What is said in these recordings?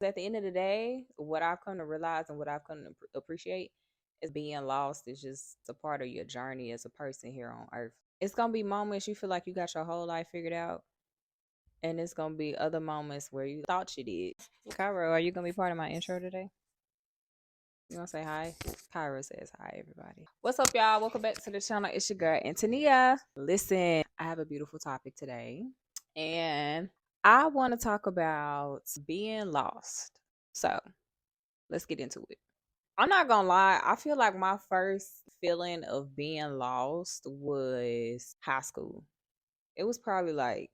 At the end of the day, what I've come to realize and what I've come to appreciate is being lost is just a part of your journey as a person here on earth. It's gonna be moments you feel like you got your whole life figured out, and it's gonna be other moments where you thought you did. Cairo, are you gonna be part of my intro today? You wanna say hi? Cairo says hi, everybody. What's up, y'all? Welcome back to the channel. It's your girl Antonia. Listen, I have a beautiful topic today, and I want to talk about being lost. So let's get into it. I'm not gonna lie, I feel like my first feeling of being lost was high school. It was probably like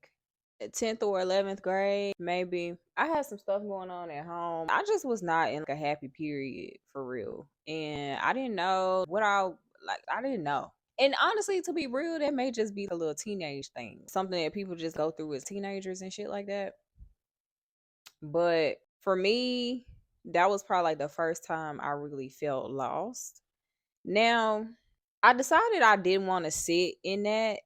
10th or 11th grade, maybe. I had some stuff going on at home. I just was not in like a happy period for real. And I didn't know what I didn't know. And honestly, to be real, that may just be a little teenage thing. Something that people just go through as teenagers and shit like that. But for me, that was probably like the first time I really felt lost. Now, I decided I didn't want to sit in that.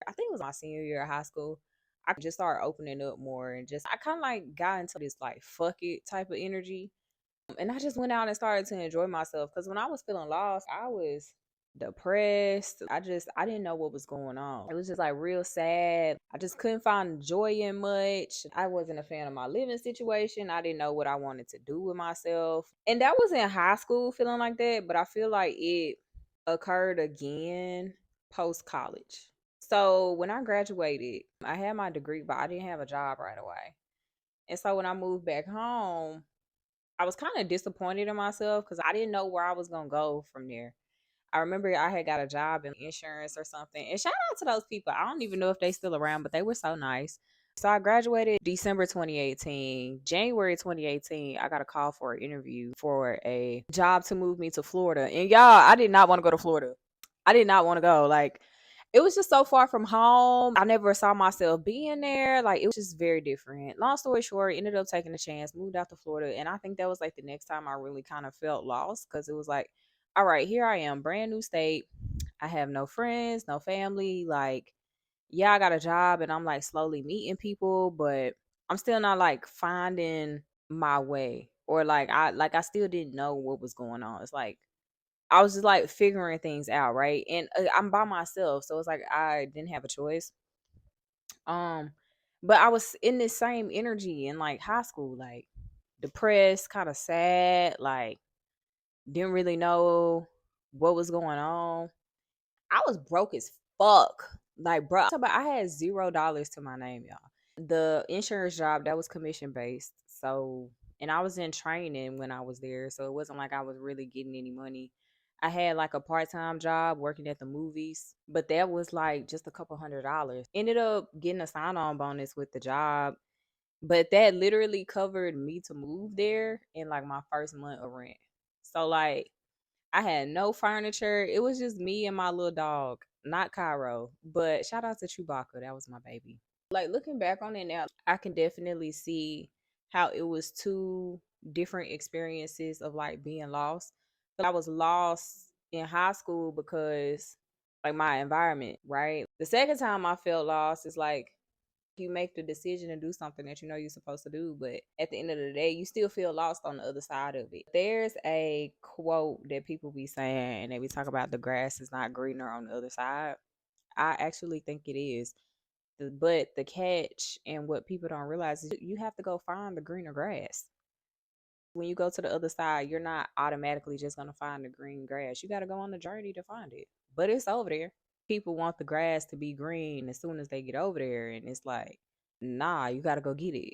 I think it was my senior year of high school. I just started opening up more and just I kind of like got into this like fuck it type of energy. And I just went out and started to enjoy myself because when I was feeling lost, I was depressed. I didn't know what was going on. It was just like real sad. I just couldn't find joy in much. I wasn't a fan of my living situation. I didn't know what I wanted to do with myself. And that was in high school feeling like that, but I feel like it occurred again post college. So when I graduated, I had my degree, but I didn't have a job right away. And so when I moved back home, I was kind of disappointed in myself because I didn't know where I was gonna go from there. I remember I had got a job in insurance or something. And shout out to those people. I don't even know if they still around, but they were so nice. So I graduated December 2018. January 2018, I got a call for an interview for a job to move me to Florida. And y'all, I did not want to go to Florida. I did not want to go. Like, it was just so far from home. I never saw myself being there. Like, it was just very different. Long story short, ended up taking a chance, moved out to Florida. And I think that was like the next time I really kind of felt lost because it was like, all right, here I am, brand new state. I have no friends, no family. Like, yeah, I got a job and I'm like slowly meeting people, but I'm still not like finding my way. Or like I still didn't know what was going on. It's like I was just like figuring things out, right? And I'm by myself, so it's like I didn't have a choice. Um, but I was in this same energy in like high school, like depressed, kind of sad, like didn't really know what was going on. I was broke as fuck. Like, bro, I had $0 to my name, y'all. The insurance job that was commission based. So, and I was in training when I was there. So it wasn't like I was really getting any money. I had like a part time job working at the movies, but that was like just a couple $100. Ended up getting a sign on bonus with the job, but that literally covered me to move there in like my first month of rent. So, like, I had no furniture. It was just me and my little dog, not Cairo. But shout out to Chewbacca. That was my baby. Like looking back on it now, I can definitely see how it was two different experiences of like being lost. I was lost in high school because like my environment, right? The second time I felt lost is like you make the decision to do something that you know you're supposed to do, but at the end of the day, you still feel lost on the other side of it. There's a quote that people be saying, and they be talk about the grass is not greener on the other side. I actually think it is. But the catch and what people don't realize is you have to go find the greener grass. When you go to the other side, you're not automatically just going to find the green grass. You got to go on the journey to find it. But it's over there. People want the grass to be green as soon as they get over there. And it's like, nah, you got to go get it.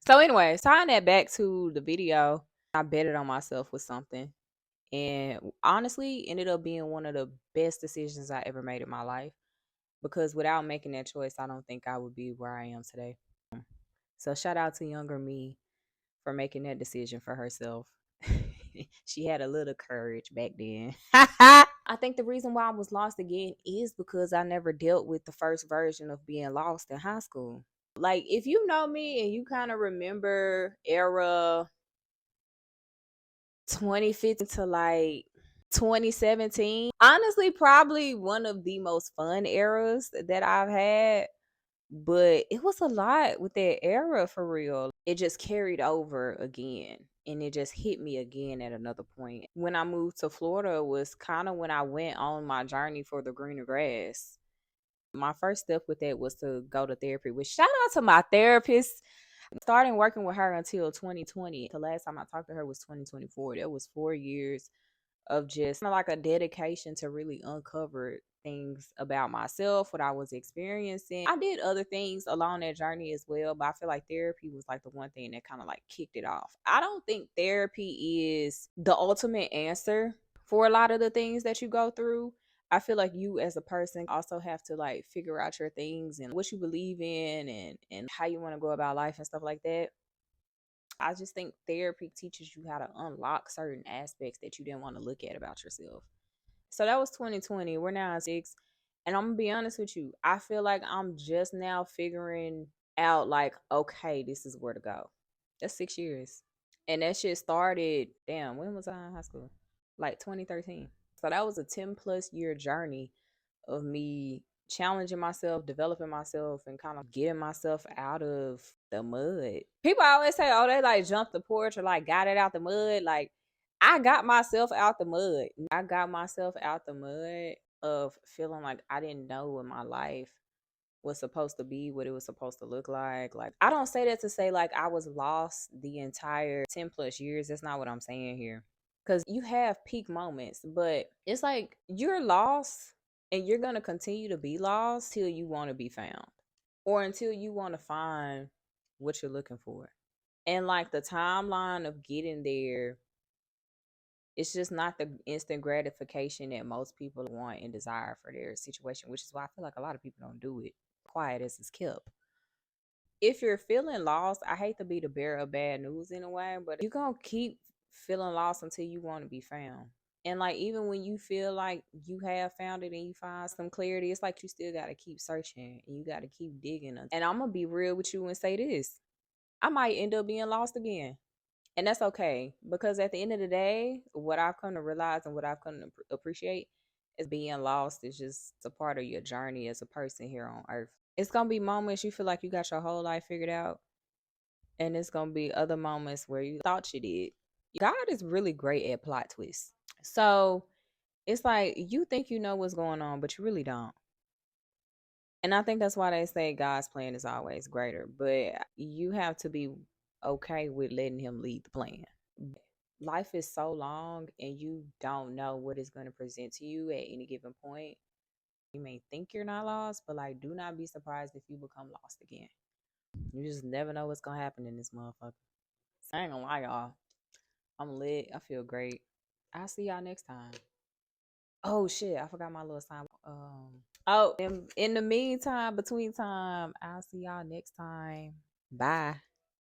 So, anyway, tying that back to the video, I betted on myself with something. And honestly, ended up being one of the best decisions I ever made in my life. Because without making that choice, I don't think I would be where I am today. So, shout out to younger me for making that decision for herself. She had a little courage back then. I think the reason why I was lost again is because I never dealt with the first version of being lost in high school. Like, if you know me and you kind of remember era 2015 to like 2017, honestly, probably one of the most fun eras that I've had. But it was a lot with that era for real. It just carried over again. And it just hit me again at another point. When I moved to Florida was kind of when I went on my journey for the greener grass. My first step with that was to go to therapy, which shout out to my therapist. Starting working with her until 2020. The last time I talked to her was 2024. That was 4 years of just like a dedication to really uncover things about myself, what I was experiencing. I did other things along that journey as well, but I feel like therapy was like the one thing that kind of like kicked it off. I don't think therapy is the ultimate answer for a lot of the things that you go through. I feel like you as a person also have to like figure out your things and what you believe in and how you want to go about life and stuff like that. I just think therapy teaches you how to unlock certain aspects that you didn't want to look at about yourself. So that was 2020. We're now in six. And I'm gonna be honest with you. I feel like I'm just now figuring out like, okay, this is where to go. That's 6 years. And that shit started, damn, when was I in high school? Like 2013. So that was a 10 plus year journey of me challenging myself, developing myself, and kind of getting myself out of the mud. People always say, oh, they like jumped the porch or like got it out the mud. Like, I got myself out the mud. I got myself out the mud of feeling like I didn't know what my life was supposed to be, what it was supposed to look like. Like, I don't say that to say like I was lost the entire 10 plus years. That's not what I'm saying here. Because you have peak moments, but it's like you're lost and you're going to continue to be lost till you want to be found or until you want to find what you're looking for. And like the timeline of getting there, it's just not the instant gratification that most people want and desire for their situation, which is why I feel like a lot of people don't do it. Quiet as it's kept. If you're feeling lost, I hate to be the bearer of bad news in a way, but you're going to keep feeling lost until you want to be found. And like even when you feel like you have found it and you find some clarity, it's like you still got to keep searching and you got to keep digging. And I'm going to be real with you and say this. I might end up being lost again. And that's okay because at the end of the day, what I've come to realize and what I've come to appreciate is being lost is just a part of your journey as a person here on earth. It's going to be moments you feel like you got your whole life figured out, and it's going to be other moments where you thought you did. God is really great at plot twists. So it's like you think you know what's going on, but you really don't. And I think that's why they say God's plan is always greater, but you have to be okay with letting Him lead the plan. Life is so long and you don't know what is going to present to you at any given point. You may think you're not lost, but like, do not be surprised if you become lost again. You just never know what's going to happen in this motherfucker. I ain't gonna lie, y'all. I'm lit. I feel great. I'll see y'all next time. Oh shit, I forgot my little sign. In the meantime, between time, I'll see y'all next time. Bye.